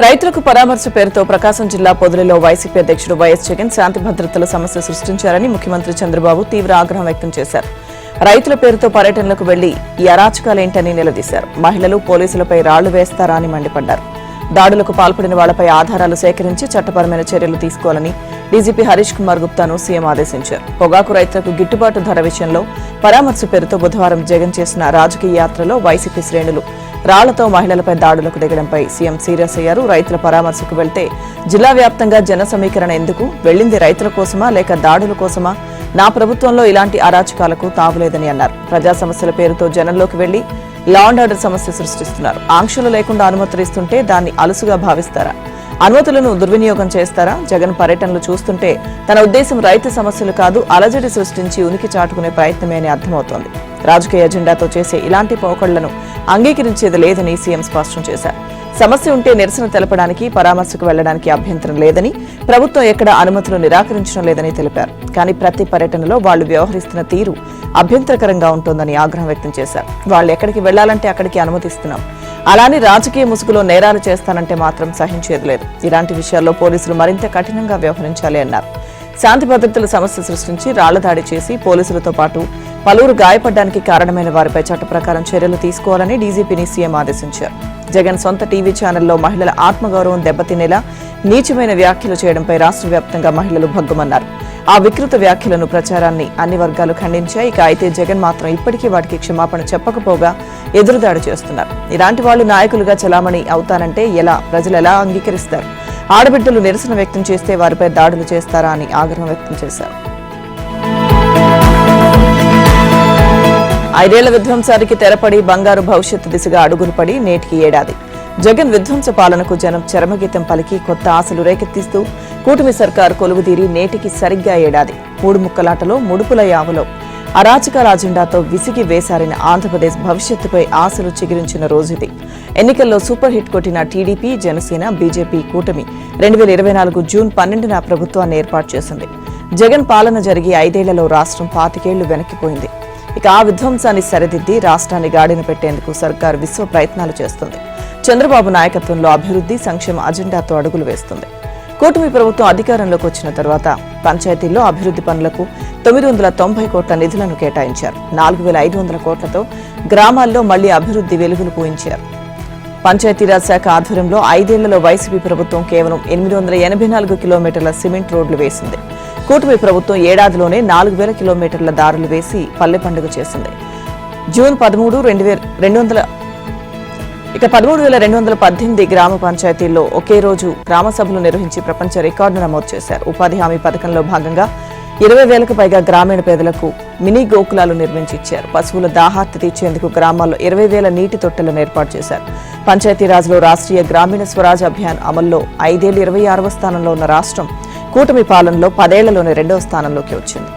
రైతులకు పరామర్శ పేరుతో ప్రకాశం జిల్లా పొదిలిలో వైసీపీ అధ్యక్షుడు వైఎస్ జగన్ శాంతి భద్రతల సమస్య సృష్టించారని ముఖ్యమంత్రి చంద్రబాబు తీవ్ర ఆగ్రహం వ్యక్తం చేశారు. రైతుల పేరుతో పర్యటనలకు వెళ్లి ఈ అరాచకాలేంటని నిలదీశారు. మహిళలు పోలీసులపై రాళ్లు వేస్తారా అని మండిపడ్డారు. దాడులకు పాల్పడిన వాళ్లపై ఆధారాలు సేకరించి చట్టపరమైన చర్యలు తీసుకోవాలని డీజీపీ హరీష్ కుమార్ గుప్తాను సీఎం ఆదేశించారు. పొగాకు రైతులకు గిట్టుబాటు ధర విషయంలో పరామర్శ పేరుతో బుధవారం జగన్ చేసిన రాజకీయ యాత్రలో వైసీపీ శ్రేణులు రాళ్లతో మహిళలపై దాడులకు దిగడంపై సీఎం సీరియస్ అయ్యారు. రైతుల పరామర్శకు వెళ్తే జిల్లా వ్యాప్తంగా జన సమీకరణ ఎందుకు? వెళ్లింది రైతుల కోసమా లేక దాడుల కోసమా? నా ప్రభుత్వంలో ఇలాంటి అరాచకాలకు తావులేదని అన్నారు. ప్రజా సమస్యల పేరుతో జనంలోకి వెళ్లి లా అండ్ ఆర్డర్ సమస్య సృష్టిస్తున్నారు. ఆంక్షలు లేకుండా అనుమతులు ఇస్తుంటే దాన్ని అలుసుగా భావిస్తారా? అనుమతులను దుర్వినియోగం చేస్తారా? జగన్ పర్యటనలు చూస్తుంటే తన ఉద్దేశం రైతు సమస్యలు కాదు, అలజడి సృష్టించి ఉనికి చాటుకునే ప్రయత్నమే అని అర్థమవుతోంది. రాజకీయ ఎజెండాతో చేసే ఇలాంటి పోకళ్లను అంగీకరించేది లేదని సీఎం స్పష్టం చేశారు. సమస్య ఉంటే నిరసన తెలపడానికి, పరామర్శకు వెళ్లడానికి అభ్యంతరం లేదని, ప్రభుత్వం ఎక్కడ అనుమతులు నిరాకరించడం లేదని తెలిపారు. కానీ ప్రతి పర్యటనలో వాళ్లు వ్యవహరిస్తున్న తీరు అభ్యంతరకరంగా ఉంటోందని ఆగ్రహం వ్యక్తం చేశారు. వాళ్లు ఎక్కడికి వెళ్లాలంటే అక్కడికి అనుమతిస్తున్నాం, అలానే రాజకీయ ముసుగులో నేరాలు చేస్తానంటే మాత్రం సహించేది లేదు. ఇలాంటి విషయాల్లో పోలీసులు మరింత కఠినంగా వ్యవహరించాలి అన్నారు. శాంతి భద్రతల సమస్య సృష్టించి రాళ్ల దాడి చేసి పోలీసులతో పాటు పలువురు గాయపడ్డానికి కారణమైన వారిపై చట్ట ప్రకారం చర్యలు తీసుకోవాలని డీజీపీని సీఎం ఆదేశించారు. జగన్ సొంత టీవీ ఛానల్లో మహిళల ఆత్మగౌరవం దెబ్బతినేలా నీచమైన వ్యాఖ్యలు చేయడంపై రాష్ట్ర వ్యాప్తంగా మహిళలు భగ్గుమన్నారు. ఆ వికృత వ్యాఖ్యలను, ప్రచారాన్ని అన్ని వర్గాలు ఖండించాయి. అయితే జగన్ మాత్రం ఇప్పటికీ వాటికి క్షమాపణ చెప్పకపోగా ఎదురుదాడి చేస్తున్నారు. ఇలాంటి వాళ్లు నాయకులుగా చలామణి అవుతానంటే ప్రజలు ఎలా అంగీకరిస్తారు? ఆడబిడ్డలు నిరసన వ్యక్తం చేస్తే వారిపై దాడులు చేస్తారా అని ఆగ్రహం వ్యక్తం చేశారు. 5 ఏళ్ల విధ్వంసానికి తెరపడి బంగారు భవిష్యత్తు దిశగా అడుగులు పడి నేటికి ఏడాది. జగన్ విధ్వంస పాలనకు జనం చరమగీతం పలికి కొత్త ఆశలు రేకెత్తిస్తూ కూటమి సర్కారు కొలువుదీరి నేటికి సరిగ్గా ఏడాది. 3 ముక్కలాటలో ముడుపుల యావలో అరాచకాల అజెండాతో విసిగి వేసారిన ఆంధ్రప్రదేశ్ భవిష్యత్తుపై ఆశలు చిగురించిన రోజుది. ఎన్నికల్లో సూపర్ హిట్ కొట్టిన టీడీపీ, జనసేన, బీజేపీ కూటమి 2024 జూన్ 12న ప్రభుత్వాన్ని ఏర్పాటు చేసింది. జగన్ పాలన జరిగి 5 ఏళ్లలో రాష్ట్రం 25 ఏళ్లు వెనక్కిపోయింది. ఇక ఆ విధ్వంసాన్ని సరిదిద్ది రాష్ట్రాన్ని గాడిన పెట్టేందుకు సర్కారు విశ్వ ప్రయత్నాలు చేస్తుంది. చంద్రబాబు నాయకత్వంలో అభివృద్ధి, సంక్షేమ అజెండాతో అడుగులు వేస్తుంది. కూటమి ప్రభుత్వం అధికారంలోకి వచ్చిన తర్వాత పంచాయతీల్లో అభివృద్ధి పనులకు 990 కోట్ల నిధులను కేటాయించారు. 4500 కోట్లతో గ్రామాల్లో మళ్లీ అభివృద్ధి వెలుగులు పూయించారు. పంచాయతీరాజ్ శాఖ ఆధ్వర్యంలో 5 ఏళ్లలో వైసీపీ ప్రభుత్వం కేవలం 884 కిలోమీటర్ల సిమెంట్ రోడ్లు వేసింది. కూటమి ప్రభుత్వం ఏడాదిలోనే 4000 కిలోమీటర్ల దారులు వేసి పల్లె పండుగ చేసింది. జూన్ 13,218 గ్రామ పంచాయతీల్లో ఒకే రోజు గ్రామ సభలు నిర్వహించి ప్రపంచ రికార్డు నమోదు చేశారు. ఉపాధి హామీ పథకంలో భాగంగా 20,000కు పైగా గ్రామీణ పేదలకు మినీ గోకులాలు నిర్మించి ఇచ్చారు. పశువుల దాహార్తి తీర్చేందుకు గ్రామాల్లో 20,000 నీటి తొట్టెలను ఏర్పాటు చేశారు. పంచాయతీరాజ్లో రాష్ట్రీయ గ్రామీణ స్వరాజ్ అభియాన్ అమల్లో 5 ఏళ్లు 26వ స్థానంలో ఉన్న రాష్ట్రం కూటమి పాలనలో 10 ఏళ్లలోనే 2వ స్థానంలోకి వచ్చింది.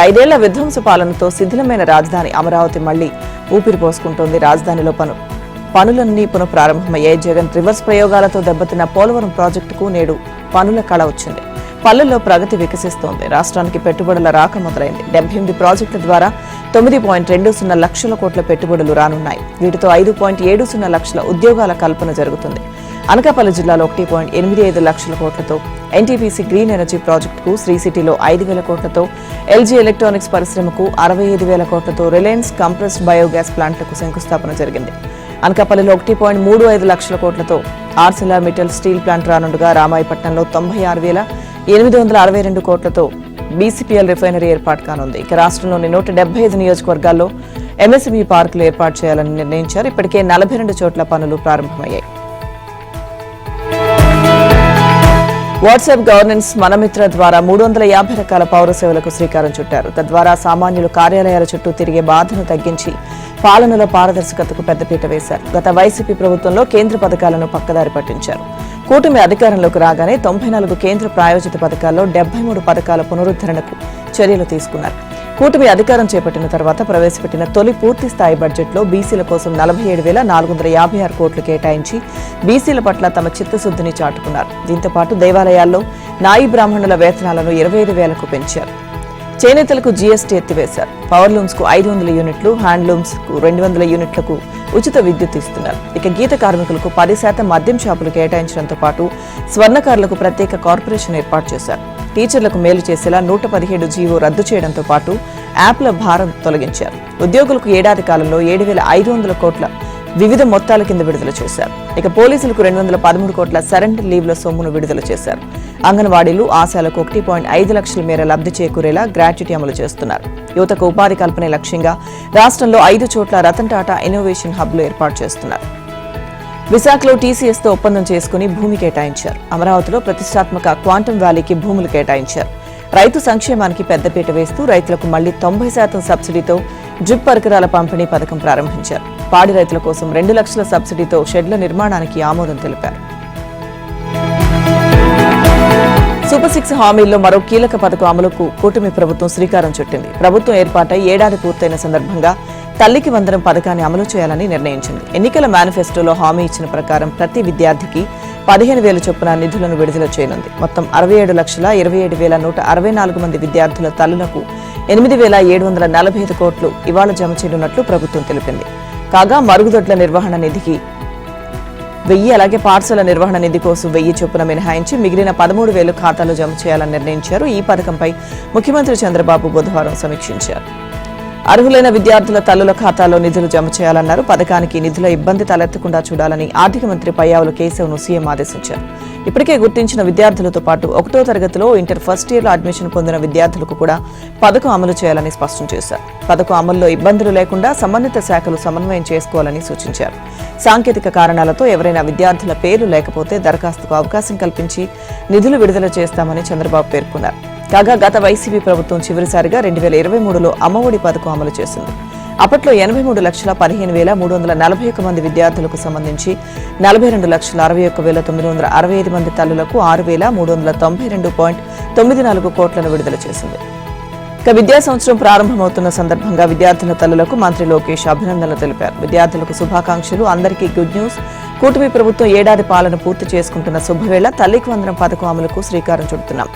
5 ఏళ్ల విధ్వంస పాలనతో శిథిలమైన రాజధాని అమరావతి మళ్లీ ఊపిరి పోసుకుంటోంది. రాజధానిలో పనులన్నీ పునఃప్రారంభమయ్యాయి. జగన్ రివర్స్ ప్రయోగాలతో దెబ్బతిన్న పోలవరం ప్రాజెక్టుకు నేడు పనుల కళ వచ్చింది. పల్లెల్లో ప్రగతి వికసిస్తోంది. రాష్ట్రానికి పెట్టుబడుల రాక మొదలైంది. 78 ప్రాజెక్టుల ద్వారా 9.20 లక్షల కోట్ల పెట్టుబడులు రానున్నాయి. వీటితో 5.70 లక్షల ఉద్యోగాల కల్పన జరుగుతుంది. అనకాపల్లి జిల్లాలో 1.85 లక్షల కోట్లతో ఎన్టీపీసీ గ్రీన్ ఎనర్జీ ప్రాజెక్టుకు, శ్రీ సిటీలో 5,000 కోట్లతో ఎల్జీ ఎలక్ట్రానిక్స్ పరిశ్రమకు, 65,000 కోట్లతో రిలయన్స్ కంప్రెస్డ్ బయోగ్యాస్ ప్లాంట్లకు శంకుస్థాపన జరిగింది. అనకాపల్లిలో 1.35 లక్షల కోట్లతో ఆర్సిలార్ మిట్టల్ స్టీల్ ప్లాంట్ రానుండగా, రామాయపట్నంలో 96,862 కోట్లతో బీసీపీఎల్ రిఫైనరీ ఏర్పాటు కానుంది. ఇక రాష్ట్రంలోని 175 నియోజకవర్గాల్లో ఎంఎస్ఎంఈ పార్కులు ఏర్పాటు చేయాలని నిర్ణయించారు. ఇప్పటికే 42 చోట్ల పనులు ప్రారంభమయ్యాయి. వాట్సాప్ గవర్నెన్స్ మనమిత్ర ద్వారా 350 రకాల పౌర సేవలకు శ్రీకారం చుట్టారు. తద్వారా సామాన్యులు కార్యాలయాల చుట్టూ తిరిగే బాధను తగ్గించి పాలనలో పారదర్శకతకు పెద్దపీట వేశారు. గత వైసీపీ ప్రభుత్వంలో కేంద్ర పథకాలను పక్కదారి పట్టించారు. కూటమి అధికారంలోకి రాగానే 94 కేంద్ర ప్రాయోజిత పథకాల్లో 73 పథకాల పునరుద్ధరణకు చర్యలు తీసుకున్నారు. కూటమి అధికారం చేపట్టిన తర్వాత ప్రవేశపెట్టిన తొలి పూర్తి స్థాయి బడ్జెట్లో బీసీల కోసం 47,456 కోట్లు కేటాయించి బీసీల పట్ల తమ చిత్తశుద్ధిని చాటుకున్నారు. దీంతో పాటు దేవాలయాల్లో నాయి బ్రాహ్మణుల వేతనాలను 25,000కు పెంచారు. చేనేతలకు జీఎస్టీ ఎత్తివేశారు. పవర్ లూమ్స్ కు 500 యూనిట్లు, హ్యాండ్లూమ్స్ కు 200 యూనిట్లకు ఉచిత విద్యుత్ ఇస్తున్నారు. ఇక గీత కార్మికులకు 10% మద్యం షాపులు కేటాయించడంతో పాటు స్వర్ణకారులకు ప్రత్యేక కార్పొరేషన్ ఏర్పాటు చేశారు. టీచర్లకు మేలు చేసేలా 117 జీవో రద్దు చేయడంతో పాటు యాప్ల భారం తొలగించారు. ఉద్యోగులకు ఏడాది కాలంలో 7,500 కోట్ల వివిధ మొత్తాల కింద విడుదల చేశారు. ఇక పోలీసులకు 213 కోట్ల సరెండర్ లీవ్ల సొమ్మును విడుదల చేశారు. అంగన్వాడీలు ఆశాలకు 1.5 లక్షల మేర లబ్ధి చేకూరేలా గ్రాట్యుటీ అమలు చేస్తున్నారు. యువతకు ఉపాధి కల్పనే లక్ష్యంగా రాష్ట్రంలో 5 చోట్ల రతన్ టాటా ఇన్నోవేషన్ హబ్లు ఏర్పాటు చేస్తున్నారు. విశాఖలో టీసీఎస్తో ఒప్పందం చేసుకుని భూమి కేటాయించారు. అమరావతిలో ప్రతిష్టాత్మక క్వాంటమ్ వ్యాలీకి భూములు కేటాయించారు. రైతు సంక్షేమానికి పెద్దపీట వేస్తూ రైతులకు మళ్లీ 90% సబ్సిడీతో డ్రిప్ పరికరాల పంపిణీ పథకం ప్రారంభించారు. పాడి రైతుల కోసం 2 లక్షల సబ్సిడీతో షెడ్ల నిర్మాణానికి ఆమోదం తెలిపారు. సూపర్ 6 హామీల్లో మరో కీలక పథకం అమలుకు కూటమి ప్రభుత్వం శ్రీకారం చుట్టింది. ప్రభుత్వం ఏర్పాటై ఏడాది పూర్తయిన సందర్భంగా తల్లికి వందనం పథకాన్ని అమలు చేయాలని నిర్ణయించింది. ఎన్నికల మేనిఫెస్టోలో హామీ ఇచ్చిన ప్రకారం ప్రతి విద్యార్థికి 15,000 చొప్పున నిధులను విడుదల చేయనుంది. మొత్తం 67,27,164 మంది విద్యార్థుల తల్లులకు 8,745 కోట్లు ఇవాళ జమ చేయనున్నట్లు ప్రభుత్వం తెలిపింది. కాగా మరుగుదొడ్ల నిర్వహణ నిధికి 1000, అలాగే పాఠశాల నిర్వహణ నిధి కోసం 1000 చొప్పున మినహాయించి మిగిలిన 13,000 ఖాతాలో జమ చేయాలని నిర్ణయించారు. ఈ పథకంపై ముఖ్యమంత్రి చంద్రబాబు బుధవారం సమీక్షించారు. అర్హులైన విద్యార్థుల తల్లుల ఖాతాలో నిధులు జమ చేయాలన్నారు. పథకానికి నిధుల ఇబ్బంది తలెత్తకుండా చూడాలని ఆర్థిక మంత్రి పయ్యావుల కేశవ్ను సీఎం ఆదేశించారు. ఇప్పటికే గుర్తించిన విద్యార్థులతో పాటు 1వ తరగతిలో ఇంటర్ ఫస్ట్ ఇయర్లో అడ్మిషన్ పొందిన విద్యార్థులకు కూడా పథకం అమలు చేయాలని స్పష్టం చేశారు. పథకం అమల్లో ఇబ్బందులు లేకుండా సంబంధిత శాఖలు సమన్వయం చేసుకోవాలని సూచించారు. సాంకేతిక కారణాలతో ఎవరైనా విద్యార్థుల పేర్లు లేకపోతే దరఖాస్తుకు అవకాశం కల్పించి నిధులు విడుదల చేస్తామని చంద్రబాబు పేర్కొన్నారు. కాగా గత వైసీపీ ప్రభుత్వం చివరిసారిగా 2023లో అమ్మఒడి పథకం అమలు చేసింది. అప్పట్లో 83,15,341 మంది విద్యార్థులకు సంబంధించి 42,61,965 మంది తల్లులకు 6,392.94 కోట్లను విడుదల చేసింది. ఇక విద్యా సంవత్సరం ప్రారంభమవుతున్న సందర్భంగా విద్యార్థుల తల్లులకు మంత్రి లోకేష్ అభినందనలు తెలిపారు. విద్యార్థులకు శుభాకాంక్షలు, అందరికీ గుడ్ న్యూస్. కూటమి ప్రభుత్వం ఏడాది పాలన పూర్తి చేసుకుంటున్న శుభవేళ తల్లికి వందనం పథకం అమలుకు శ్రీకారం చుడుతున్నాం.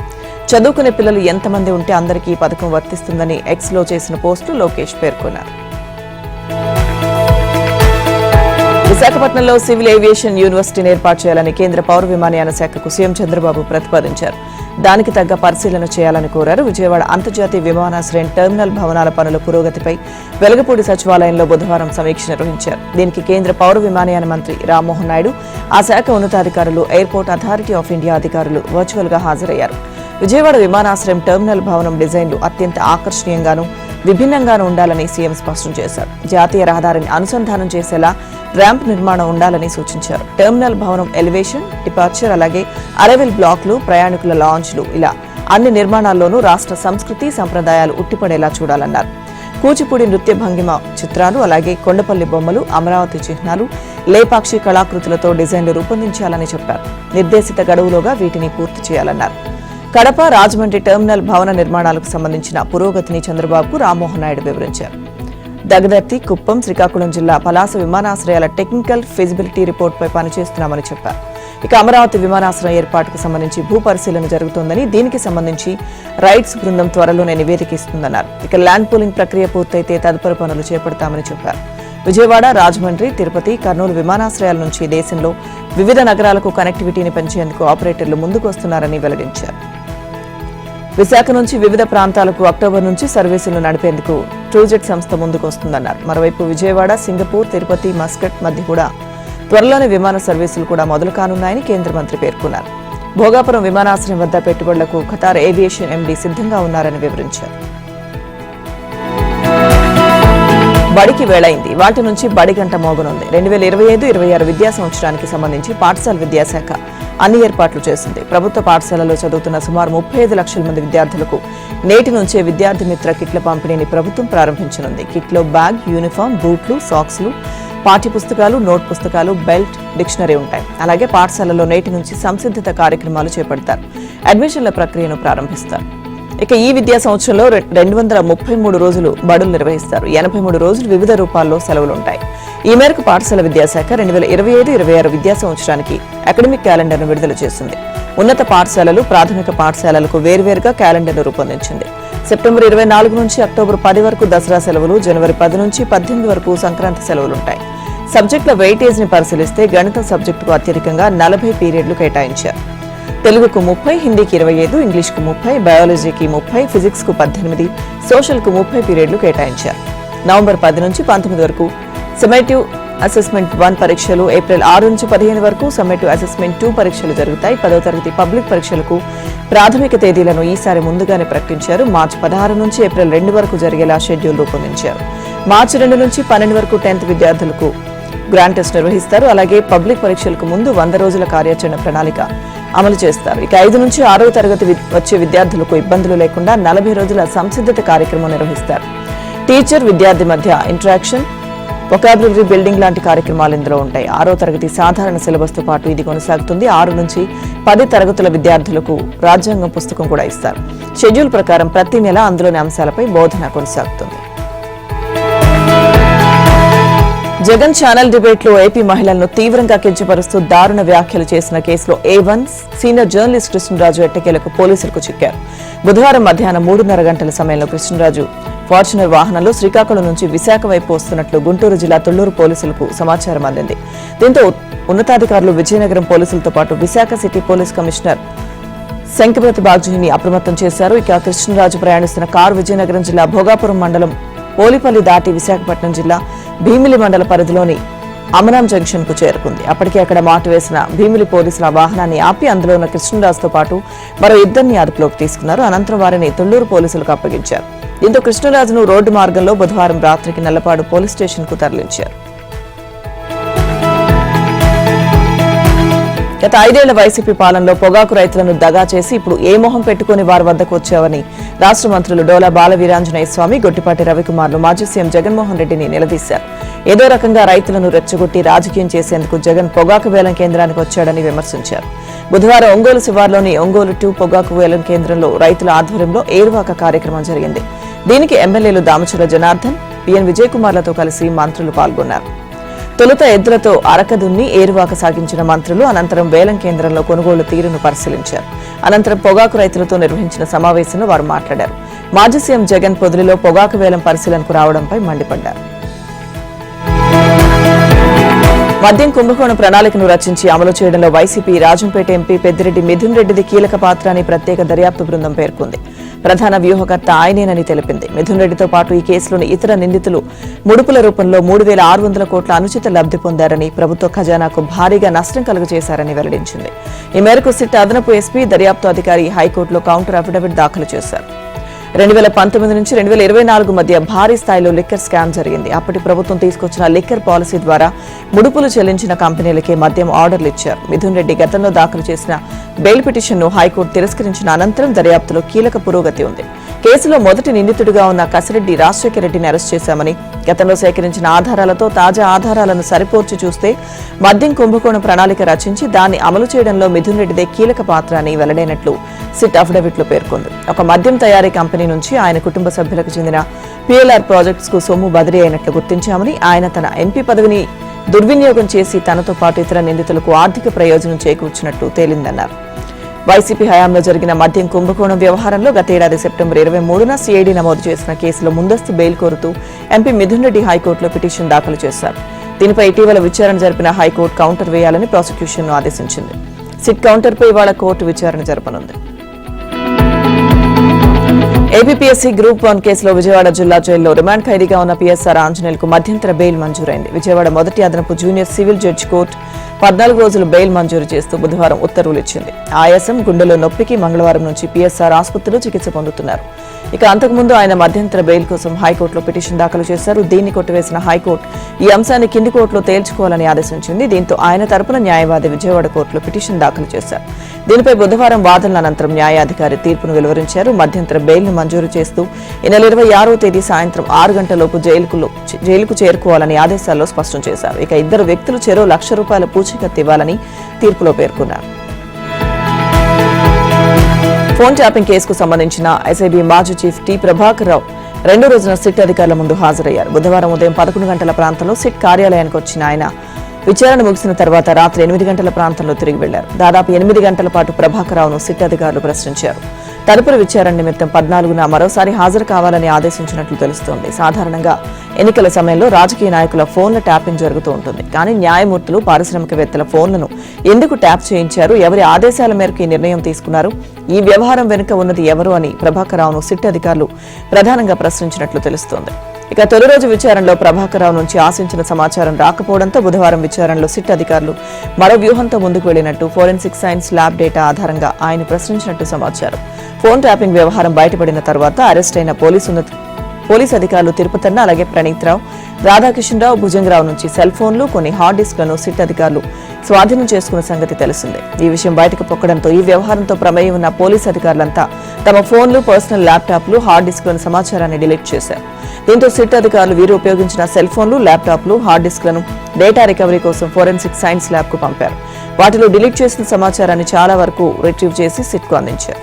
చదువుకునే పిల్లలు ఎంతమంది ఉంటే అందరికీ ఈ పథకం వర్తిస్తుందని ఎక్స్లో చేసిన పోస్టు లోకేష్ పేర్కొన్నారు. విశాఖపట్నంలో సివిల్ ఏవియేషన్ యూనివర్సిటీని ఏర్పాటు చేయాలని కేంద్ర పౌర విమానయాన శాఖకు సీఎం చంద్రబాబు ప్రతిపాదించారు. దానికి తగ్గ పరిశీలన చేయాలని కోరారు. విజయవాడ అంతర్జాతీయ విమానాశ్రయం టెర్మినల్ భవనాల పనుల పురోగతిపై వెలగపూడి సచివాలయంలో బుధవారం సమీక్ష నిర్వహించారు. దీనికి కేంద్ర పౌర విమానయాన మంత్రి రామ్మోహన్ నాయుడు, ఆ శాఖ ఉన్నతాధికారులు, ఎయిర్పోర్ట్ అథారిటీ ఆఫ్ ఇండియా అధికారులు వర్చువల్ గా హాజరయ్యారు. విజయవాడ విమానాశ్రయం టెర్మినల్ భవనం డిజైన్లు అత్యంత ఆకర్షణీయంగానూ విభిన్నంగానూ ఉండాలని సీఎం స్పష్టం చేశారు. జాతీయ రహదారిని అనుసంధానం చేసేలా ర్యాంప్ నిర్మాణం ఉండాలని సూచించారు. టెర్మినల్ భవనం ఎలివేషన్, డిపార్చర్, అలాగే అరైవల్ బ్లాక్లు, ప్రయాణికుల లాంజ్లు, ఇలా అన్ని నిర్మాణాల్లోనూ రాష్ట్ర సంస్కృతి సంప్రదాయాలు ఉట్టిపడేలా చూడాలన్నారు. కూచిపూడి నృత్య భంగిమ చిత్రాలు, అలాగే కొండపల్లి బొమ్మలు, అమరావతి చిహ్నాలు, లేపాక్షి కళాకృతులతో డిజైన్లు రూపొందించాలని చెప్పారు. నిర్దేశిత గడువులోగా వీటిని పూర్తి చేయాలన్నారు. కడప, రాజమండ్రి టెర్మినల్ భవన నిర్మాణాలకు సంబంధించిన పురోగతిని చంద్రబాబుకు రామ్మోహన్ నాయుడు వివరించారు. దగదర్తి, కుప్పం, శ్రీకాకుళం జిల్లా పలాస విమానాశ్రయాల టెక్నికల్ ఫిజిబిలిటీ రిపోర్టుపై పనిచేస్తున్నామని చెప్పారు. ఇక అమరావతి విమానాశ్రయం ఏర్పాటుకు సంబంధించి భూ పరిశీలన జరుగుతోందని, దీనికి సంబంధించి రైట్స్ బృందం త్వరలోనే నివేదిక ఇస్తుందన్నారు. ఇక ల్యాండ్ పూలింగ్ ప్రక్రియ పూర్తయితే తదుపరి పనులు చేపడతామని చెప్పారు. విజయవాడ, రాజమండ్రి, తిరుపతి, కర్నూలు విమానాశ్రయాల నుంచి దేశంలో వివిధ నగరాలకు కనెక్టివిటీని పెంచేందుకు ఆపరేటర్లు ముందుకు వస్తున్నారని వెల్లడించారు. విశాఖ నుంచి వివిధ ప్రాంతాలకు అక్టోబర్ నుంచి సర్వీసులు నడిపేందుకు ట్రూజెట్ సంస్థ ముందుకు వస్తుందన్నారు. మరోవైపు విజయవాడ, సింగపూర్, తిరుపతి, మస్కట్ మధ్య కూడా త్వరలోనే విమాన సర్వీసులు కూడా మొదలు కానున్నాయని కేంద్ర మంత్రి పేర్కొన్నారు. భోగాపురం విమానాశ్రయం వద్ద పెట్టుబడులకు ఖతార్ ఏవియేషన్ ఎండీ సిద్ధంగా ఉన్నారని వివరించారు. బడికి వేళైంది. వాటి నుంచి బడి గంట మోగనుంది. 2025-26 విద్యా సంవత్సరానికి సంబంధించి పాఠశాల విద్యాశాఖ అన్ని ఏర్పాట్లు చేసింది. ప్రభుత్వ పాఠశాలలో చదువుతున్న సుమారు 35 లక్షల మంది విద్యార్థులకు నేటి నుంచే విద్యార్థి మిత్ర కిట్ల పంపిణీని ప్రభుత్వం ప్రారంభించనుంది. కిట్లో బ్యాగ్, యూనిఫామ్, బూట్లు, సాక్స్లు, పాఠ్య పుస్తకాలు, నోట్ పుస్తకాలు, బెల్ట్, డిక్షనరీ ఉంటాయి. అలాగే పాఠశాలలో నేటి నుంచి సంసిద్ధత కార్యక్రమాలు చేపడతారు. అడ్మిషన్ల ప్రక్రియను ప్రారంభిస్తారు. ఇక ఈ విద్యా సంవత్సరంలో 233 రోజులు బడులు నిర్వహిస్తారు. 83 రోజులు వివిధ రూపాల్లో సెలవులుంటాయి. ఈ మేరకు పాఠశాల విద్యాశాఖ 2025-26 విద్యా సంవత్సరానికి అకాడమిక్ క్యాలెండర్ను విడుదల చేసింది. ఉన్నత పాఠశాలలు, ప్రాథమిక పాఠశాలలకు వేర్వేరుగా క్యాలెండర్ను రూపొందించింది. సెప్టెంబర్ 24 నుంచి అక్టోబర్ 10 వరకు దసరా సెలవులు, జనవరి 10 నుంచి 18 వరకు సంక్రాంతి సెలవులుంటాయి. సబ్జెక్టుల వెయిటేజ్ ని పరిశీలిస్తే గణితం సబ్జెక్టుకు అత్యధికంగా 40 పీరియడ్లు కేటాయించారు. తెలుగుకు 30, హిందీకి 25, ఇంగ్లీష్కు 30, బయాలజీకి 30, ఫిజిక్స్కు 18, సోషల్కు 30 పీరియడ్లు కేటాయించారు. నవంబర్ 10 నుంచి 19 వరకు సమ్మేటివ్ అసెస్మెంట్ 1 పరీక్షలు, ఏప్రిల్ 6 నుంచి 15 వరకు సమ్మేటివ్ అసెస్మెంట్ 2 పరీక్షలు జరుగుతాయి. 10వ తరగతి పబ్లిక్ పరీక్షలకు ప్రాథమిక తేదీలను ఈసారి ముందుగానే ప్రకటించారు. మార్చి 16 నుంచి ఏప్రిల్ 2 వరకు జరిగేలా షెడ్యూల్ రూపొందించారు. మార్చి 2 నుంచి 12 వరకు 10th విద్యార్థులకు గ్రాండ్ టెస్ట్ నిర్వహిస్తారు. అలాగే పబ్లిక్ పరీక్షలకు ముందు 100 రోజుల కార్యాచరణ ప్రణాళిక అమలు చేస్తారు. ఇక 5 నుంచి 6వ తరగతి వచ్చే విద్యార్థులకు ఇబ్బందులు లేకుండా 40 రోజుల సంసిద్ధత కార్యక్రమం నిర్వహిస్తారు. టీచర్ విద్యార్థి మధ్య ఇంటరాక్షన్, వొకాబులరీ బిల్డింగ్ లాంటి కార్యక్రమాలు ఇందులో ఉంటాయి. 6వ తరగతి సాధారణ సిలబస్ తో పాటు ఇది కొనసాగుతుంది. 6 నుంచి 10 తరగతుల విద్యార్థులకు రాజ్యాంగం పుస్తకం కూడా ఇస్తారు. షెడ్యూల్ ప్రకారం ప్రతి నెల అందులోని అంశాలపై బోధన కొనసాగుతుంది. జగన్ ఛానల్ డిబేట్ లో ఏపీ మహిళలను తీవ్రంగా కించపరుస్తూ దారుణ వ్యాఖ్యలు చేసిన కేసులో A1 సీనియర్ జర్నలిస్ట్ కృష్ణరాజు ఎట్టకేలకు పోలీసులకు చిక్కారు. బుధవారం మధ్యాహ్నం 3:30 గంటల సమయంలో కృష్ణరాజు ఫార్చునర్ వాహనంలో శ్రీకాకుళం నుంచి విశాఖ వైపు వస్తున్నట్లు గుంటూరు జిల్లా తుళ్లూరు పోలీసులకు సమాచారం అందింది. దీంతో ఉన్నతాధికారులు విజయనగరం పోలీసులతో పాటు విశాఖ సిటీ పోలీస్ కమిషనర్ శంకరప్రతి బాగ్జీని అప్రమత్తం చేశారు. ఇక కృష్ణరాజు ప్రయాణిస్తున్న కారు విజయనగరం జిల్లా భోగాపురం మండలం పోలిపల్లి దాటి విశాఖపట్నం జిల్లా భీమిలి మండల పరిధిలోని అమనాం జంక్షన్ కు చేరుకుంది. అప్పటికే అక్కడ మాటు వేసిన భీమిలి పోలీసుల వాహనాన్ని ఆపి అందులో ఉన్న కృష్ణరాజుతో పాటు మరో 2 అదుపులోకి తీసుకున్నారు. అనంతరం వారిని తుళ్లూరు పోలీసులకు అప్పగించారు. దీంతో కృష్ణరాజును రోడ్డు మార్గంలో బుధవారం రాత్రికి నల్లపాడు పోలీస్ స్టేషన్ కు తరలించారు. గత 5 ఏళ్ల వైసీపీ పాలనలో పొగాకు రైతులను దగా చేసి ఇప్పుడు ఏ మొహం పెట్టుకుని వారి వద్దకు వచ్చావని రాష్ట్ర మంత్రులు డోలా బాల వీరాంజనేయ స్వామి, గొట్టిపాటి రవికుమార్లు మాజీ సీఎం జగన్మోహన్ రెడ్డిని నిలదీశారు. ఏదో రకంగా రైతులను రెచ్చగొట్టి రాజకీయం చేసేందుకు జగన్ పొగాకు వేలం కేంద్రానికి వచ్చాడని విమర్శించారు. బుధవారం ఒంగోలు శివార్లోని ఒంగోలు 2 పొగాకు వేలం కేంద్రంలో రైతుల ఆధ్వర్యంలో ఏరువాక కార్యక్రమం జరిగింది. దీనికి ఎమ్మెల్యేలు దామచూర జనార్దన్, పిఎన్ విజయ్ కుమార్లతో కలిసి మంత్రులు పాల్గొన్నారు. తొలుత ఎద్దులతో అరకదున్ని ఏరువాక సాగించిన మంత్రులు అనంతరం వేలం కేంద్రంలో కొనుగోలు తీరును పరిశీలించారు. అనంతరం పొగాకు రైతులతో నిర్వహించిన సమావేశంలో వారు మాట్లాడారు. మాజీ సీఎం జగన్ పొదిలిలో పొగాకు వేలం పరిశీలనకు రావడంపై మండిపడ్డారు. మద్యం కుంభకోణం ప్రణాళికను రచించి అమలు చేయడంలో వైసీపీ రాజంపేట ఎంపీ పెద్దిరెడ్డి మిథున్ రెడ్డిది కీలక పాత్ర అని ప్రత్యేక దర్యాప్తు బృందం పేర్కొంది. ప్రధాన వ్యూహకర్త ఆయనేనని తెలిపింది. మిథున్ రెడ్డితో పాటు ఈ కేసులోని ఇతర నిందితులు ముడుపుల రూపంలో 3,600 కోట్ల అనుచిత లబ్ధి పొందారని, ప్రభుత్వ ఖజానాకు భారీగా నష్టం కలుగజేశారని వెల్లడించింది. ఈ మేరకు సిట్ అదనపు ఎస్పీ, దర్యాప్తు అధికారి హైకోర్టులో కౌంటర్ అఫిడవిట్ దాఖలు చేశారు. 2019 నుంచి 2024 మధ్య భారీ స్థాయిలో లిక్కర్ స్కామ్ జరిగింది. అప్పటి ప్రభుత్వం తీసుకొచ్చిన లిక్కర్ పాలసీ ద్వారా ముడుపులు చెల్లించిన కంపెనీలకే మద్యం ఆర్డర్లు ఇచ్చారు. మిథున్ రెడ్డి గతంలో దాఖలు చేసిన బెయిల్ పిటిషన్ను హైకోర్టు తిరస్కరించిన అనంతరం దర్యాప్తులో కీలక పురోగతి ఉంది. కేసులో మొదటి నిందితుడిగా ఉన్న కసిరెడ్డి రాజశేఖర రెడ్డిని అరెస్ట్ చేశామని, గతంలో సేకరించిన ఆధారాలతో తాజా ఆధారాలను సరిపోర్చి చూస్తే మద్యం కుంభకోణం ప్రణాళిక రచించి దాన్ని అమలు చేయడంలో మిథున్ రెడ్డిదే కీలక పాత్ర అని వెల్లడైనట్లు సిట్ అఫిడవిట్లో పేర్కొంది. ఒక మద్యం తయారీ కంపెనీ నుంచి ఆయన కుటుంబ సభ్యులకు చెందిన PLR ప్రాజెక్ట్స్ కు సొమ్ము బదిలీ అయినట్లు గుర్తించామని, ఆయన తన ఎంపీ పదవిని దుర్వినియోగం చేసి తనతో పాటు ఇతర నిందితులకు ఆర్థిక ప్రయోజనం చేకూర్చినట్టు తేలిందన్నారు. వైసీపీ హయాంలో జరిగిన మద్యం కుంభకోణం వ్యవహారంలో గత ఏడాది సెప్టెంబర్ 23న సిఐడి నమోదు చేసిన కేసులో ముందస్తు బెయిల్ కోరుతూ ఎంపీ మిథున్ రెడ్డి హైకోర్టులో పిటిషన్ దాఖలు చేశారు. దీనిపై ఇటీవల విచారణ జరిపిన హైకోర్టు కౌంటర్ వేయాలని ప్రాసిక్యూషన్ను ఆదేశించింది. సిట్ కౌంటర్పై ఇవాళ కోర్టు విచారణ జరపనుంది. ఏపీఎస్సీ గ్రూప్ 1 కేసులో విజయవాడ జిల్లా జైల్లో రిమాండ్ ఖైదీగా ఉన్న PSR ఆంజనేయులకు మధ్యంతర బెయిల్ మంజూరైంది. విజయవాడ మొదటి అదనపు జూనియర్ సివిల్ జడ్జి కోర్టు 14 రోజులు బెయిల్ మంజూరు చేస్తూ బుధవారం ఉత్తర్వులు ఇచ్చింది. ఆయాసం, గుండెలో నొప్పికి మంగళవారం నుంచి PSR ఆసుపత్రిలో చికిత్స పొందుతున్నారు. ఇక అంతకుముందు ఆయన మధ్యంతర బెయిల్ కోసం హైకోర్టులో పిటిషన్ దాఖలు చేశారు. దీన్ని కొట్టివేసిన హైకోర్టు ఈ అంశాన్ని కింది కోర్టులో తేల్చుకోవాలని ఆదేశించింది. దీంతో ఆయన తరపున న్యాయవాది విజయవాడ కోర్టులో పిటిషన్ దాఖలు చేశారు. దీనిపై బుధవారం వాదనల అనంతరం న్యాయాధికారి తీర్పును వెలువరించారు. మధ్యంతర బెయిల్ను మంజూరు చేస్తూ ఈ నెల 26వ తేదీ సాయంత్రం 6 గంటలలోపు జైలుకు చేరుకోవాలని ఆదేశాల్లో స్పష్టం చేశారు. ఇక ఇద్దరు వ్యక్తులు చెరో ₹1,00,000 పూచీకత్తు ఇవ్వాలని తీర్పులో పేర్కొన్నారు. ఫోన్ ట్యాపింగ్ కేసుకు సంబంధించిన ఎస్ఐబీ మాజీ చీఫ్ టి ప్రభాకర్ రావు 2వ రోజున సిట్ అధికారుల ముందు హాజరయ్యారు. బుధవారం ఉదయం 11 గంటల ప్రాంతంలో సిట్ కార్యాలయానికి వచ్చిన ఆయన విచారణ ముగిసిన తర్వాత రాత్రి 8 గంటల ప్రాంతంలో తిరిగి వెళ్లారు. దాదాపు 8 గంటల పాటు ప్రభాకర్ రావును సిట్ అధికారులు ప్రశ్నించారు. తదుపరి విచారణ నిమిత్తం 14న మరోసారి హాజరు కావాలని ఆదేశించినట్లు తెలుస్తోంది. సాధారణంగా ఎన్నికల సమయంలో రాజకీయ నాయకుల ఫోన్ల ట్యాపింగ్ జరుగుతూ ఉంటుంది. కానీ న్యాయమూర్తులు పారిశ్రామికవేత్తల ఫోన్లను ఎందుకు ట్యాప్ చేయించారు, ఎవరి ఆదేశాల మేరకు ఈ నిర్ణయం తీసుకున్నారు, ఈ వ్యవహారం వెనుక ఉన్నది ఎవరు అని ప్రభాకర్ రావును సిట్ అధికారులు ప్రధానంగా ప్రశ్నించినట్లు తెలుస్తోంది. ఇక తొలి రోజు విచారణలో ప్రభాకర్ రావు నుంచి ఆశించిన సమాచారం రాకపోవడంతో బుధవారం విచారణలో సిట్ అధికారులు మరో వ్యూహంతో ముందుకు వెళ్లినట్టు ఫోరెన్సిక్ సైన్స్ ల్యాబ్ డేటా ఆధారంగా ఆయన ప్రశ్నించినట్టు సమాచారం. ఫోన్ ట్యాపింగ్ వ్యవహారం బయటపడిన తర్వాత అరెస్ట్ అయిన పోలీసు అధికారులు తిరుపతన్న, అలాగే ప్రణీత్ రావు, రాధాకిషన్ రావు, భుజంగరావు నుంచి సెల్ ఫోన్లు, కొన్ని హార్డ్ డిస్క్లను సిట్ అధికారులు స్వాధీనం చేసుకున్న సంగతి తెలిసిందే. ఈ విషయం బయటకు పొక్కడంతో ఈ వ్యవహారంతో ప్రమేయం ఉన్న పోలీసు అధికారులంతా తమ ఫోన్లు, పర్సనల్ ల్యాప్టాప్లు, హార్డ్ డిస్క్లను సమాచారాన్ని డిలీట్ చేశారు. దీంతో సిట్ అధికారులు వీరు ఉపయోగించిన సెల్ ఫోన్లు, ల్యాప్టాప్లు, హార్డ్ డిస్క్లను డేటా రికవరీ కోసం ఫోరెన్సిక్ సైన్స్ ల్యాబ్ కు పంపారు. వాటిలో డిలీట్ చేసిన సమాచారాన్ని చాలా వరకు రిట్రీవ్ చేసి సిట్కు అందించారు.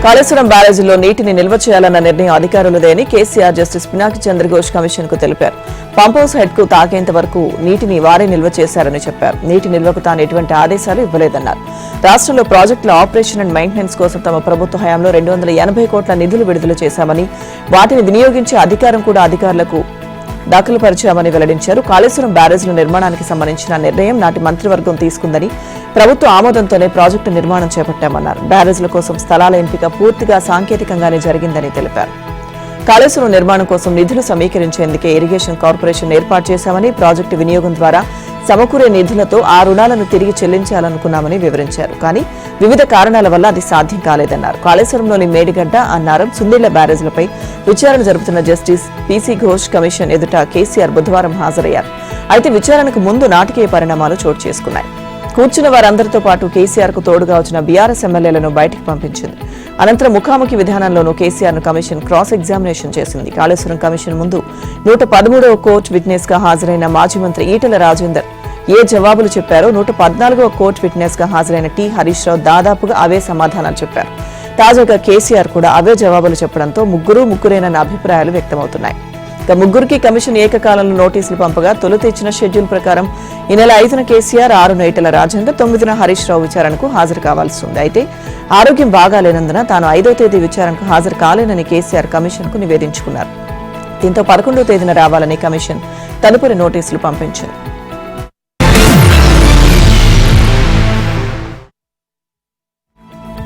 కాళేశ్వరం బ్యారేజీలో నీటిని నిల్వ చేయాలన్న నిర్ణయం అధికారులదేని కేసీఆర్ జస్టిస్ పినాకి చంద్రఘోష్ కమిషన్ కు తెలిపారు. పంప్ హౌస్ హెడ్ కు తాకేంత వరకు నీటిని వారే నిల్వ చేశారని చెప్పారు. నీటి నిల్వకు తాను ఎటువంటి ఆదేశాలు ఇవ్వలేదన్నారు. రాష్ట్రంలో ప్రాజెక్టుల ఆపరేషన్ అండ్ మెయింటెనెన్స్ కోసం తమ ప్రభుత్వ హయాంలో 280 కోట్ల నిధులు విడుదల చేశామని, వాటిని వినియోగించే అధికారం కూడా అధికారులకు దాఖలుపరిచామని వెల్లడించారు. కాళేశ్వరం బ్యారేజ్ల నిర్మాణానికి సంబంధించిన నిర్ణయం నాటి మంత్రివర్గం తీసుకుందని, ప్రభుత్వ ఆమోదంతోనే ప్రాజెక్టు నిర్మాణం చేపట్టామన్నారు. బ్యారేజ్ల కోసం స్థలాల ఎంపిక పూర్తిగా సాంకేతికంగానే జరిగిందని తెలిపారు. కాళేశ్వరం నిర్మాణం కోసం నిధులు సమీకరించేందుకే ఇరిగేషన్ కార్పొరేషన్ ఏర్పాటు చేశామని, ప్రాజెక్టు వినియోగం ద్వారా సమకూరే నిధులతో ఆ రుణాలను తిరిగి చెల్లించాలనుకున్నామని వివరించారు. కానీ వివిధ కారణాల వల్ల అది సాధ్యం కాలేదన్నారు. కాళేశ్వరంలోని మేడిగడ్డ, అన్నారం, సుందిళ్ల బ్యారేజ్లపై విచారణ జరుపుతున్న జస్టిస్ పీసీ ఘోష్ కమిషన్ ఎదుట కేసీఆర్ బుధవారం హాజరయ్యారు. అయితే విచారణకు ముందు నాటకీయ పరిణామాలు చోటు చేసుకున్నాయి. కూర్చున్న వారందరితో పాటు కేసీఆర్ కు తోడుగా వచ్చిన బీఆర్ఎస్ ఎమ్మెల్యేలను బయటికి పంపించింది. అనంతరం ముఖాముఖి విధానంలోనూ కేసీఆర్ ను కమిషన్ క్రాస్ ఎగ్జామినేషన్ చేసింది. కాళేశ్వరం కమిషన్ ముందు 113వ కోర్టు విట్నెస్ గా హాజరైన మాజీ మంత్రి ఈటెల రాజేందర్ ఏ జవాబులు చెప్పారో 114వ కోర్టు విట్నెస్ గా హాజరైన టి హరీష్ రావు దాదాపుగా అవే సమాధానాలు చెప్పారు. తాజాగా కేసీఆర్ కూడా అవే జవాబులు చెప్పడంతో ముగ్గురేనన్న అభిప్రాయాలు వ్యక్తమవుతున్నాయి. ఇక ముగ్గురికి కమిషన్ ఏకకాలంలో నోటీసులు పంపగా తొలుత ఇచ్చిన షెడ్యూల్ ప్రకారం ఈ నెల 5న కేసీఆర్, 6న ఈటెల రాజేందర్, 9న హరీష్ రావు విచారణకు హాజరు కావాల్సి ఉంది. అయితే ఆరోగ్యం బాగాలేనందున తాను 5వ తేదీ విచారణకు హాజరు కాలేనని కేసీఆర్ కమిషన్ కు నివేదించుకున్నారు. దీంతో 11వ తేదీన రావాలని కమిషన్ తదుపరి నోటీసులు పంపించింది.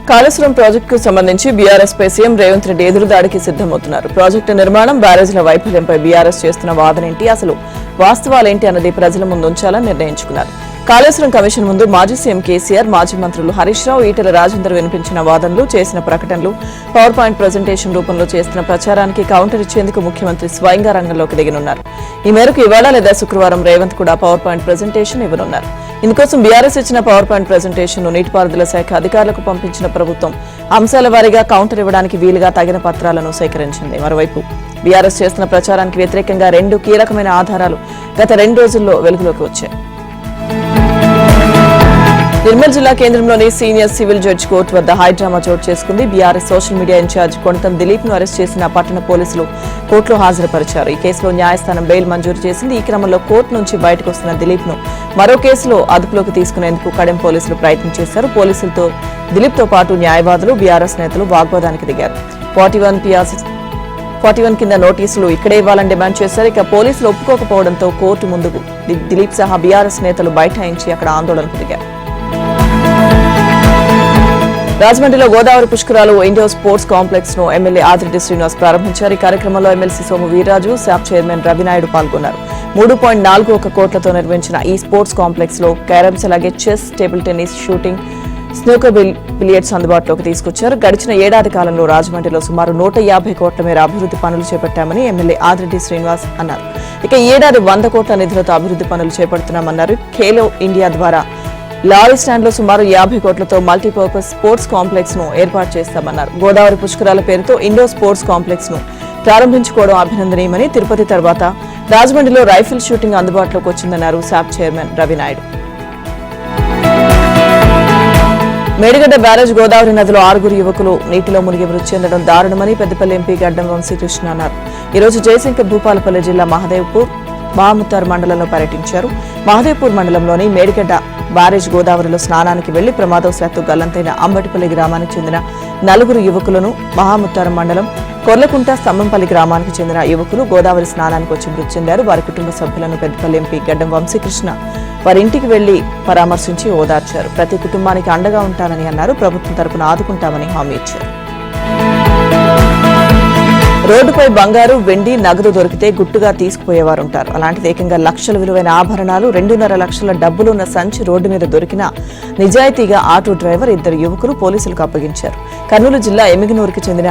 కాళేశ్వరం ప్రాజెక్టుకు సంబంధించి బీఆర్ఎస్ పై సీఎం రేవంత్ రెడ్డి ఎదురుదాడికి సిద్దమవుతున్నారు. ప్రాజెక్టు నిర్మాణం, బ్యారేజ్ల వైఫల్యంపై బీఆర్ఎస్ చేస్తున్న వాదనేంటి, అసలు వాస్తవాలేంటి అన్నది ప్రజల ముందు ఉంచాలని నిర్ణయించుకున్నారు. కాళేశ్వరం కమిషన్ ముందు మాజీ సీఎం కేసీఆర్, మాజీ మంత్రులు హరీష్ రావు, ఈటెల రాజేందర్ వినిపించిన వాదనలు, చేసిన ప్రకటనలు, పవర్ పాయింట్ ప్రజెంటేషన్ రూపంలో చేస్తున్న ప్రచారానికి కౌంటర్ ఇచ్చేందుకు ముఖ్యమంత్రి స్వయంగా రంగంలోకి దిగనున్నారు. ఈ మేరకు ఇవాళ లేదా శుక్రవారం రేవంత్ కూడా పవర్ పాయింట్ ప్రజెంటేషన్ ఇవ్వనున్నారు. ఇందుకోసం బీఆర్ఎస్ ఇచ్చిన పవర్ పాయింట్ ప్రజెంటేషన్ ను నీటిపారుదల శాఖ అధికారులకు పంపించిన ప్రభుత్వం అంశాల వారీగా కౌంటర్ ఇవ్వడానికి వీలుగా తగిన పత్రాలను సేకరించింది. మరోవైపు బీఆర్ఎస్ చేస్తున్న ప్రచారానికి వ్యతిరేకంగా 2 కీలకమైన ఆధారాలు గత 2 రోజుల్లో వెలుగులోకి వచ్చాయి. నిర్మల్ జిల్లా కేంద్రంలోని సీనియర్ సివిల్ జడ్జి కోర్టు వద్ద హైడ్రామా చోటు చేసుకుంది. BRS social media in-charge Konatham Dilip ను అరెస్ట్ చేసిన పట్టణ పోలీసులు కోర్టులో హాజరుపరిచారు. ఈ కేసులో న్యాయస్థానం బెయిల్ మంజూరు చేసింది. ఈ క్రమంలో కోర్టు నుంచి బయటకు వస్తున్న దిలీప్ ను మరో కేసులో అదుపులోకి తీసుకునేందుకు కడెం పోలీసులు ప్రయత్నం చేశారు. పోలీసులతో దిలీప్ తో పాటు న్యాయవాదులు, బీఆర్ఎస్ నేతలు వాగ్వాదానికి దిగారు. 41 కింద నోటీసులు ఇక్కడే ఇవ్వాలని డిమాండ్ చేశారు. ఇక పోలీసులు ఒప్పుకోకపోవడంతో కోర్టు ముందుకు దిలీప్ సహా బీఆర్ఎస్ నేతలు బైఠాయించి అక్కడ ఆందోళనకు దిగారు. రాజమండ్రిలో గోదావరి పుష్కరాలు ఇండోర్ స్పోర్ట్స్ కాంప్లెక్స్ ను ఎమ్మెల్యే ఆదిరెడ్డి శ్రీనివాస్ ప్రారంభించారు. ఈ కార్యక్రమంలో ఎమ్మెల్సీ సోము వీర్రాజు, శాప్ చైర్మన్ రవినాయుడు పాల్గొన్నారు. 3.41 కోట్లతో నిర్మించిన ఈ స్పోర్ట్స్ కాంప్లెక్స్ లో క్యారమ్స్, అలాగే chess, table tennis, shooting, snooker billiards అందుబాటులోకి తీసుకొచ్చారు. గడిచిన ఏడాది కాలంలో రాజమండ్రిలో సుమారు 150 కోట్ల మేర అభివృద్ధి పనులు చేపట్టామని ఎమ్మెల్యే ఆదిరెడ్డి శ్రీనివాస్ అన్నారు. ఇక ఈ ఏడాది 100 కోట్ల నిధులతో అభివృద్ధి పనులు చేపడుతున్నామన్నారు. ఖేలో ఇండియా ద్వారా లారీ స్టాండ్ లో సుమారు 50 కోట్లతో మల్టీపర్పస్ స్పోర్ట్స్ కాంప్లెక్స్ ను ఏర్పాటు చేస్తామన్నారు. గోదావరి పుష్కరాల పేరుతో ఇండోర్ స్పోర్ట్స్ కాంప్లెక్స్ ను ప్రారంభించుకోవడం అభినందనీయమని, తిరుపతి తర్వాత రాజమండ్రిలో రైఫిల్ షూటింగ్ అందుబాటులోకి వచ్చిందన్నారు SAAP chairman Ravi Naidu. Medigadda barrage Godavari నదిలో 6 యువకులు నీటిలో మునిగి మృతి చెందడం దారుణమని పెద్దపల్లి ఎంపీ గడ్డం వంశీకృష్ణ అన్నారు. ఈ రోజు జయశంకర్ భూపాలపల్లి జిల్లా మహదేవ్పూర్, మహాముత్తార్ మండలంలో పర్యటించారు. మహదేవ్పూర్ మండలంలోని మేడిగడ్డ బ్యారేజ్ గోదావరిలో స్నానానికి వెళ్లి ప్రమాదవశాత్తు గల్లంతైన అంబటిపల్లి గ్రామానికి చెందిన 4 యువకులను మహాముత్తారం మండలం కొర్లకుంట స్తంభంపల్లి గ్రామానికి చెందిన యువకులు గోదావరి స్నానానికి వచ్చి మృతి చెందారు. వారి కుటుంబ సభ్యులను పెద్దపల్లి ఎంపీ గడ్డం వంశీకృష్ణ వారి ఇంటికి వెళ్లి పరామర్శించి ఓదార్చారు. ప్రతి కుటుంబానికి అండగా ఉంటానని అన్నారు. ప్రభుత్వం తరపున ఆదుకుంటామని హామీ ఇచ్చారు. రోడ్డుపై బంగారు, వెండి, నగదు దొరికితే గుట్టుగా తీసుకుపోయేవారుంటారు. అలాంటిది ఏకంగా లక్షల విలువైన ఆభరణాలు, 2.5 లక్షల డబ్బులున్న సంచి రోడ్డు మీద దొరికిన నిజాయితీగా ఆటో డ్రైవర్ 2 యువకులు పోలీసులకు అప్పగించారు. కర్నూలు జిల్లా ఎమిగనూరుకి చెందిన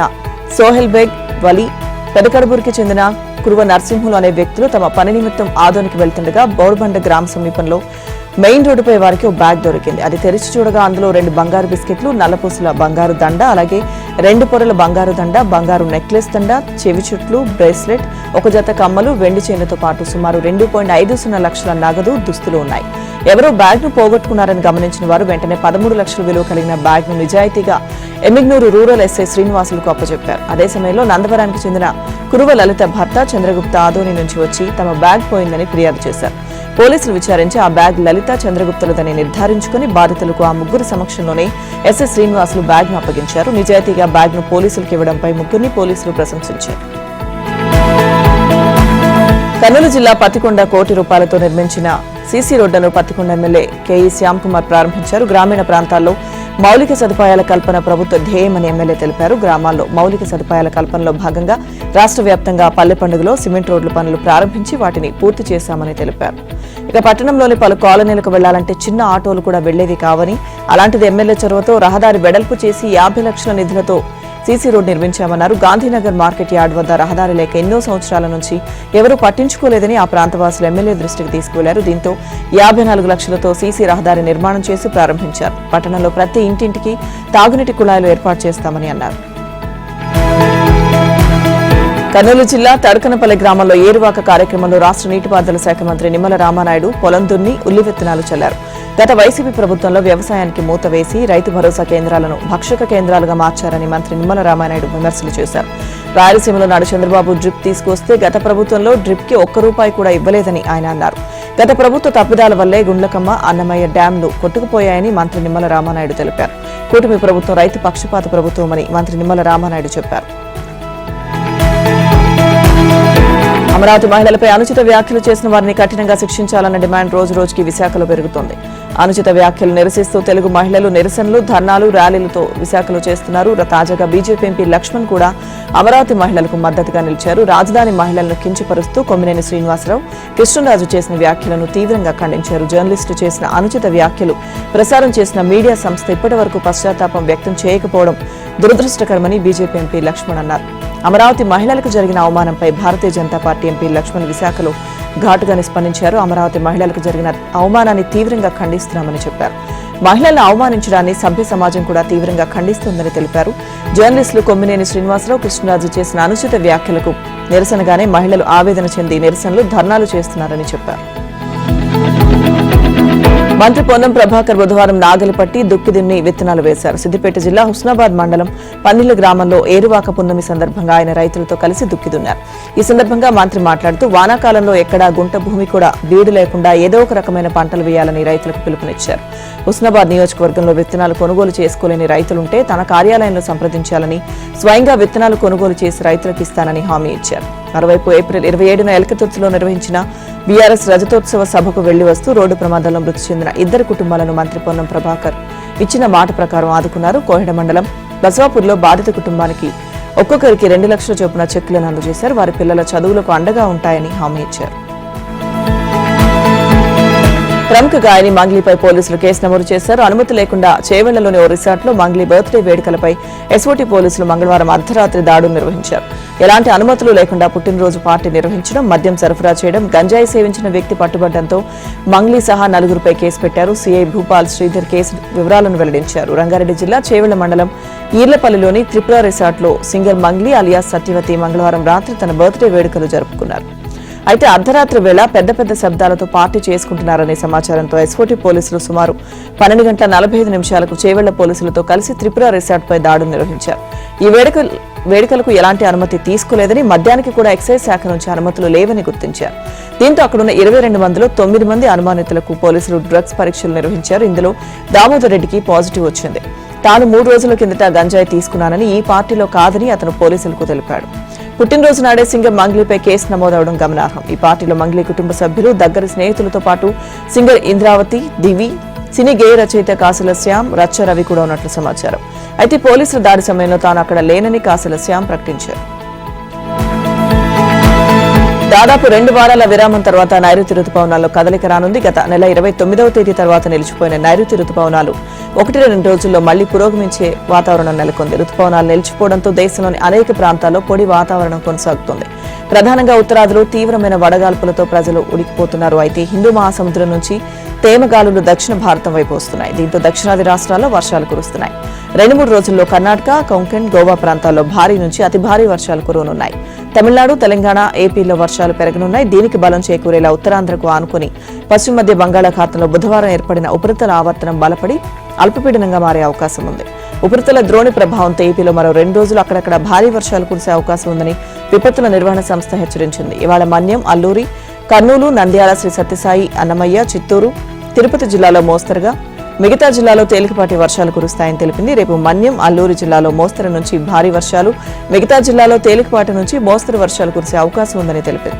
సోహెల్ బేగ్ వలి, పెదకడబూరుకి చెందిన కురువ నరసింహులు అనే వ్యక్తులు తమ పని నిమిత్తం ఆదోనికి వెళ్తుండగా బోర్బండ గ్రామ సమీపంలో మెయిన్ రోడ్డుపై వారికి ఓ బ్యాగ్ దొరికింది. అది తెరిచి చూడగా అందులో 2 బంగారు బిస్కెట్లు, నల్లపూసల బంగారు దండ, అలాగే 2 పొరల బంగారు దండ, బంగారు నెక్లెస్ దండ, చెవి చుట్లు, బ్రేస్లెట్, 1 జత కమ్మలు, వెండి చైన్లతో పాటు సుమారు 2.50 లక్షల నగదు, దుస్తులు ఉన్నాయి. ఎవరో బ్యాగ్ ను పోగొట్టుకున్నారని గమనించిన వారు వెంటనే 13 లక్షల విలువ కలిగిన బ్యాగ్ ను నిజాయితీగా ఎమిగ్నూరు రూరల్ ఎస్ఐ శ్రీనివాసులకు అప్పచెప్పారు. అదే సమయంలో నందవరానికి చెందిన కురువ లలిత భర్త చంద్రగుప్త ఆదోని నుంచి వచ్చి తమ బ్యాగ్ పోయిందని ఫిర్యాదు చేశారు. పోలీసులు విచారించి ఆ బ్యాగ్ లలిత చంద్రగుప్తులదని నిర్ధారించుకుని బాధితులకు ఆ ముగ్గురు సమక్షంలోనే ఎస్ఐ శ్రీనివాసులు బ్యాగ్ ను అప్పగించారు. నిజాయితీగా బ్యాగ్ ను పోలీసులకు ఇవ్వడంపై ముగ్గురిని పోలీసులు ప్రశంసించారు. కర్నూలు జిల్లా పత్తికొండ ₹1 కోటి నిర్మించిన సీసీ రోడ్డును పత్తికొండ ఎమ్మెల్యే కేఈ శ్యామ్ కుమార్ ప్రారంభించారు. గ్రామీణ ప్రాంతాల్లో మౌలిక సదుపాయాల కల్పన ప్రభుత్వ ధ్యేయమని ఎమ్మెల్యే తెలిపారు. గ్రామాల్లో మౌలిక సదుపాయాల కల్పనలో భాగంగా రాష్ట్ర వ్యాప్తంగా పల్లె పండుగలో సిమెంట్ రోడ్ల పనులు ప్రారంభించి వాటిని పూర్తి చేశామని తెలిపారు. ఇక పట్టణంలోని పలు కాలనీలకు వెళ్లాలంటే చిన్న ఆటోలు కూడా వెళ్లేవి కావని, అలాంటిది ఎమ్మెల్యే చొరవతో రహదారి వెడల్పు చేసి 50 లక్షల నిధులతో సీసీ రోడ్ నిర్మించామన్నారు. గాంధీనగర్ మార్కెట్ యార్డ్ వద్ద రహదారి లేక ఎన్నో సంవత్సరాల నుంచి ఎవరూ పట్టించుకోలేదని ఆ ప్రాంతవాసులు ఎమ్మెల్యే దృష్టికి తీసుకువెళ్లారు. దీంతో 54 లక్షలతో సీసీ రహదారి నిర్మాణం చేసి ప్రారంభించారు. పట్టణంలో ప్రతి ఇంటింటికి తాగునీటి కుళాయిలు ఏర్పాటు చేస్తామని అన్నారు. కర్నూలు జిల్లా తడకనపల్లి గ్రామంలో ఏరువాక కార్యక్రమంలో రాష్ట్ర నీటిపారుదల శాఖ మంత్రి నిమ్మల రామానాయుడు పొలం దున్ని ఉల్లి విత్తనాలు చల్లారు. గత వైసీపీ ప్రభుత్వంలో వ్యవసాయానికి మూత వేసి రైతు భరోసా కేంద్రాలను భక్షక కేంద్రాలుగా మార్చారని మంత్రి నిమ్మల రామానాయుడు విమర్శలు చేశారు. రాయలసీమలో నాడు చంద్రబాబు డ్రిప్ తీసుకొస్తే గత ప్రభుత్వంలో డ్రిప్ కి ₹1 కూడా ఇవ్వలేదని ఆయన అన్నారు. గత ప్రభుత్వ తప్పిదాల వల్లే గుండ్లకమ్మ, అన్నమయ్య డ్యాంలు కొట్టుకుపోయాయని మంత్రి నిమ్మల రామానాయుడు తెలిపారు. కూటమి ప్రభుత్వం రైతు పక్షపాత ప్రభుత్వమని మంత్రి నిమ్మల రామానాయుడు చెప్పారు. అమరావతి మహిళలపై అనుచిత వ్యాఖ్యలు చేసిన వారిని కఠినంగా శిక్షించాలన్న డిమాండ్ రోజు రోజుకి విశాఖలో పెరుగుతోంది. అనుచిత వ్యాఖ్యలు నిరసిస్తూ తెలుగు మహిళలు నిరసనలు, ధర్నాలు, ర్యాలీలతో విశాఖలో చేస్తున్నారు. తాజాగా బీజేపీ ఎంపీ లక్ష్మణ్ కూడా అమరావతి మహిళలకు మద్దతుగా నిలిచారు. రాజధాని మహిళలను కించపరుస్తూ కొమ్మినేని శ్రీనివాసరావు, కృష్ణరాజు చేసిన వ్యాఖ్యలను తీవ్రంగా ఖండించారు. జర్నలిస్టు చేసిన అనుచిత వ్యాఖ్యలు ప్రసారం చేసిన మీడియా సంస్థ ఇప్పటి వరకు పశ్చాత్తాపం వ్యక్తం చేయకపోవడం దురదృష్టకరమని బీజేపీ ఎంపీ లక్ష్మణ్ అన్నారు. అమరావతి మహిళలకు జరిగిన అవమానంపై భారతీయ జనతా పార్టీ ఎంపీ లక్ష్మణ్ విశాఖలో ఘాటుగా స్పందించారు. అమరావతి మహిళలకు జరిగిన అవమానాన్ని తీవ్రంగా ఖండిస్తున్నామని చెప్పారు. మహిళలను అవమానించడాన్ని సభ్య సమాజం కూడా తీవ్రంగా ఖండిస్తోందని తెలిపారు. జర్నలిస్టులు కొమ్మినేని శ్రీనివాసరావు, కృష్ణరాజు చేసిన అనుచిత వ్యాఖ్యలకు నిరసనగానే మహిళలు ఆవేదన చెంది నిరసనలు, ధర్నాలు చేస్తున్నారని చెప్పారు. మంత్రి పొన్నం ప్రభాకర్ బుధవారం నాగలిపట్టి, దుక్కిదిన్ని విత్తనాలు వేశారు. సిద్దిపేట జిల్లా హుస్నాబాద్ మండలం పన్నిల గ్రామంలో ఏరువాక పున్నమి సందర్భంగా ఆయన రైతులతో కలిసి దుక్కిదున్నారు. ఈ సందర్భంగా మంత్రి మాట్లాడుతూ వానాకాలంలో ఎక్కడా గుంట భూమి కూడా బీడు లేకుండా ఏదో ఒక రకమైన పంటలు వేయాలని రైతులకు పిలుపునిచ్చారు. హుస్నాబాద్ నియోజకవర్గంలో విత్తనాలు కొనుగోలు చేసుకోలేని రైతులుంటే తన కార్యాలయంలో సంప్రదించాలని, స్వయంగా విత్తనాలు కొనుగోలు చేసి రైతులకు ఇస్తానని హామీ ఇచ్చారు. మరోవైపు ఏప్రిల్ 27న ఎలకతుర్తిలో నిర్వహించిన బీఆర్ఎస్ రజతోత్సవ సభకు వెళ్లి వస్తూ రోడ్డు ప్రమాదంలో మృతి చెందిన 2 కుటుంబాలను మంత్రి పొన్నం ప్రభాకర్ ఇచ్చిన మాట ప్రకారం ఆదుకున్నారు. కోహెడ మండలం బసవాపూర్లో బాధిత కుటుంబానికి ఒక్కొక్కరికి 2 లక్షల చొప్పున చెక్కులను అందజేశారు. వారి పిల్లల చదువులకు అండగా ఉంటాయని హామీ ఇచ్చారు. ప్రముఖ గాయని మంగ్లీపై పోలీసులు కేసు నమోదు చేశారు. అనుమతి లేకుండా చేవెళ్లలోని ఓ రిసార్ట్లో మంగ్లీ బర్త్డే వేడుకలపై ఎస్ఓటీ పోలీసులు మంగళవారం అర్ధరాత్రి దాడులు నిర్వహించారు. ఎలాంటి అనుమతులు లేకుండా పుట్టినరోజు పార్టీ నిర్వహించడం, మద్యం సరఫరా చేయడం, గంజాయి సేవించిన వ్యక్తి పట్టుబడ్డంతో మంగ్లీ సహా 4గురిపై కేసు పెట్టారు. సీఐ భూపాల్ శ్రీధర్ కేసు వివరాలను వెల్లడించారు. రంగారెడ్డి జిల్లా చేవెళ్ల మండలం ఈర్లపల్లిలోని త్రిపుర రిసార్ట్లో సింగర్ మంగ్లీ అలియాస్ సత్యవతి మంగళవారం రాత్రి తన బర్త్డే వేడుకలు జరుపుకున్నారు. అయితే అర్ధరాత్రి వేళ పెద్ద పెద్ద శబ్దాలతో పార్టీ చేసుకుంటున్నారనే సమాచారంతో ఎస్ఓటీ పోలీసులు సుమారు 12:45 చేవెళ్ల పోలీసులతో కలిసి త్రిపుర రిసార్ట్పై దాడులు నిర్వహించారు. ఈ వేడుకలకు ఎలాంటి అనుమతి తీసుకోలేదని, మద్యానికి కూడా ఎక్సైజ్ శాఖ నుంచి అనుమతులు లేవని గుర్తించారు. దీంతో అక్కడున్న 22 మందిలో 9 మంది అనుమానితులకు పోలీసులు డ్రగ్స్ పరీక్షలు నిర్వహించారు. ఇందులో దామోదర్ రెడ్డికి పాజిటివ్ వచ్చింది. తాను 3 రోజుల కిందట గంజాయి తీసుకున్నానని, ఈ పార్టీలో కాదని అతను పోలీసులకు తెలిపాడు. పుట్టినరోజు నాడే సింగర్ మంగ్లీపై కేసు నమోదవడం గమనార్హం. ఈ పార్టీలో మంగ్లీ కుటుంబ సభ్యులు, దగ్గర స్నేహితులతో పాటు సింగర్ ఇంద్రావతి, దివి, సినీ గేయ రచయిత కాసుల శ్యామ్, రచ్చ రవి కూడా ఉన్నట్లు సమాచారం. అయితే పోలీసుల దాడి సమయంలో తాను అక్కడ లేనని కాసుల శ్యామ్ ప్రకటించారు. దాదాపు 2 వారాల విరామం తర్వాత నైరుతి రుతుపవనాల్లో కదలిక రానుంది. గత నెల 29వ తేదీ తర్వాత నిలిచిపోయిన నైరుతి రుతుపవనాలు 1-2 రోజుల్లో మళ్లీ పురోగమించే వాతావరణం నెలకొంది. రుతుపవనాలు నిలిచిపోవడంతో దేశంలోని అనేక ప్రాంతాల్లో పొడి వాతావరణం కొనసాగుతోంది. ప్రధానంగా ఉత్తరాదిలో తీవ్రమైన వడగాల్పులతో ప్రజలు ఉడికిపోతున్నారు. అయితే హిందూ మహాసముద్రం నుంచి తేమగాలులు దక్షిణ భారతం వైపు వస్తున్నాయి. దీంతో దక్షిణాది రాష్ట్రాల్లో వర్షాలు కురుస్తున్నాయి. 2-3 రోజుల్లో కర్ణాటక, కొంకణ్, గోవా ప్రాంతాల్లో భారీ నుంచి అతి భారీ వర్షాలు కురవనున్నాయి. తమిళనాడు, తెలంగాణ, ఏపీలో వర్షాలు పెరగనున్నాయి. దీనికి బలం చేకూరేలా ఉత్తరాంధ్రకు ఆనుకుని పశ్చిమ మధ్య బంగాళాఖాతంలో బుధవారం ఏర్పడిన ఉపరితల ఆవర్తనం బలపడి అల్పపీడనంగా మారే అవకాశం ఉంది. ఉపరితల ద్రోణి ప్రభావంతో ఏపీలో మరో 2 రోజులు అక్కడక్కడ భారీ వర్షాలు కురిసే అవకాశం ఉందని విపత్తుల నిర్వహణ సంస్థ హెచ్చరించింది. ఇవాళ మన్యం, అల్లూరి, కర్నూలు, నంద్యాల, శ్రీ సత్యసాయి, అన్నమయ్య, చిత్తూరు, తిరుపతి జిల్లాలో మోస్తరుగా, మిగతా జిల్లాలో తేలికపాటి వర్షాలు కురుస్తాయని తెలిపింది. రేపు మన్యం, అల్లూరి జిల్లాలో మోస్తరు నుంచి భారీ వర్షాలు, మిగతా జిల్లాలో తేలికపాటి నుంచి మోస్తరు వర్షాలు కురిసే అవకాశం ఉందని తెలిపింది.